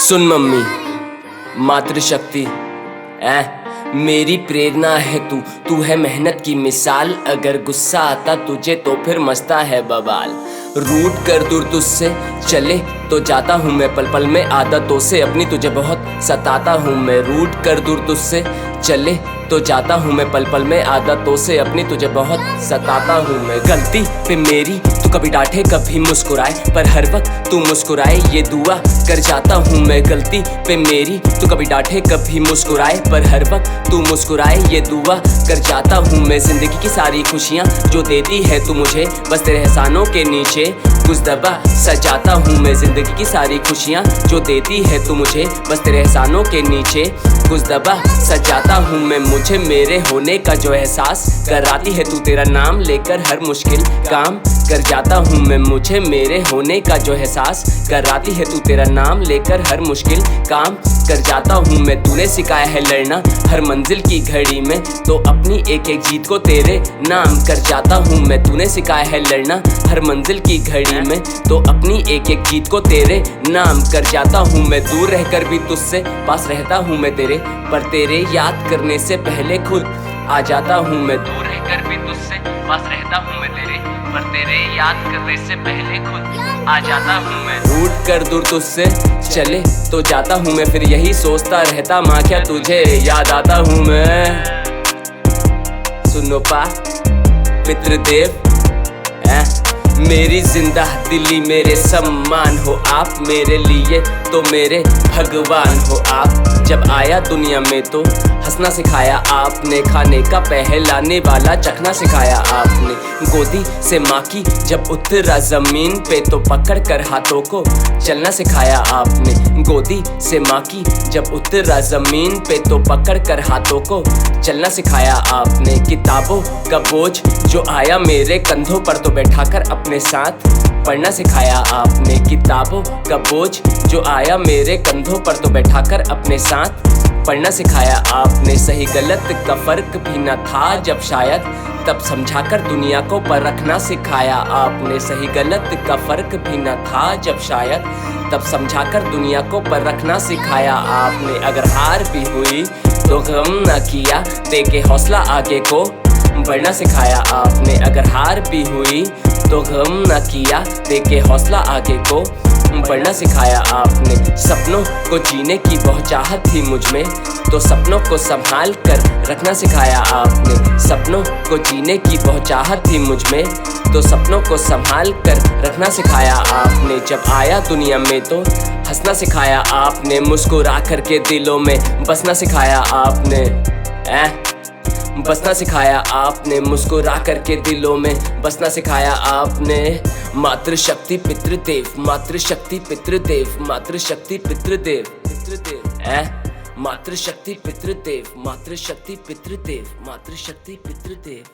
सुन mummy, मातृशक्ति मेरी प्रेरणा है तू है मेहनत की मिसाल। अगर गुस्सा आता तुझे तो फिर मचता है बवाल। रूट कर दूर तुझसे चले तो जाता हूँ मैं पल पल में आदतों से अपनी तुझे बहुत सताता हूँ मैं। रूट कर दूर तुझसे चले तो जाता हूँ मैं पल पल में आदतों से अपनी तुझे बहुत सताता हूँ मैं। गलती पे मेरी तू कभी डांटे कभी मुस्कुराए, पर हर वक्त तू मुस्कुराए ये दुआ कर जाता हूँ मैं। गलती पे मेरी तू कभी डांटे कभी मुस्कुराए, पर हर वक्त तू मुस्कुराए ये दुआ कर जाता हूँ मैं। जिंदगी की सारी खुशियाँ जो देती है तू मुझे, बस तेरे एहसानों के नीचे कुछ दबा सजाता हूँ मैं। जिंदगी की सारी खुशियाँ जो देती है तू मुझे, बस तेरे एहसानों के नीचे कुछ दबा सजाता हूँ मैं। मुझे मेरे होने का जो एहसास कराती है तू, तेरा नाम लेकर हर मुश्किल काम कर जाता हूँ मैं। मुझे मेरे होने का जो एहसास कराती है तू, तेरा नाम लेकर हर मुश्किल काम कर जाता हूँ मैं। तूने सिखाया है लड़ना हर मंजिल की घड़ी में, तो अपनी एक एक जीत को तेरे नाम कर जाता हूँ मैं। तूने सिखाया है लड़ना हर मंजिल की घड़ी में, तो अपनी एक एक जीत को तेरे नाम कर जाता हूँ मैं। दूर रहकर भी तुझसे पास रहता हूँ मैं तेरे, पर तेरे याद करने से पहले खुद आ जाता हूँ मैं। दूर रहकर भी तुझसे पास रहता हूँ मैं तेरे, पर तेरे याद करने से पहले खुद आ जाता हूँ मैं। रूट कर दूर तुझसे चले तो जाता हूँ मैं, फिर यही सोचता रहता माँ क्या तुझे याद आता हूँ मैं। सुनो पा पितृदेव मेरी जिंदा दिली मेरे सम्मान हो आप, मेरे लिए तो मेरे भगवान हो आप। जब आया दुनिया में तो हंसना सिखाया आपने, खाने का पहलाने वाला चखना सिखाया आपने। गोदी से माँ की जब उतरा जमीन पे, तो पकड़ कर हाथों को चलना सिखाया आपने। गोदी से माँ की जब उतरा जमीन पे, तो पकड़ कर हाथों को चलना सिखाया आपने। किताबों का बोझ जो आया मेरे कंधों पर, तो बैठाकर अपने साथ पढ़ना सिखाया आपने। किताबों का बोझ जो आया मेरे कंधों पर, तो बैठाकर अपने साथ पढ़ना सिखाया आपने। सही गलत का फर्क भी न था जब शायद, तब समझाकर दुनिया को परखना सिखाया आपने। सही गलत का फर्क भी न था जब शायद, तब समझाकर दुनिया को परखना सिखाया आपने। अगर हार भी हुई तो गम न किया, देके हौसला आगे को बढ़ना सिखाया आपने। अगर हार भी हुई तो गम न किया, देके हौसला आगे को बढ़ना सिखाया आपने। सपनों को जीने की बहुत चाहत थी मुझ में, तो सपनों को संभाल कर रखना सिखाया आपने। सपनों को जीने की बहुत चाहत थी मुझ में, तो सपनों को संभाल कर रखना सिखाया आपने। जब आया दुनिया में तो हंसना सिखाया आपने, मुस्कुरा करके दिलों में बसना सिखाया आपने। बसना सिखाया आपने, मुस्कुरा करके दिलों में बसना सिखाया आपने। मातृशक्ति पितृदेव, मातृशक्ति पितृदेव, मातृशक्ति पितृदेव, पितृदेव मातृशक्ति पितृदेव, मातृशक्ति पितृदेव, मातृशक्ति पितृदेव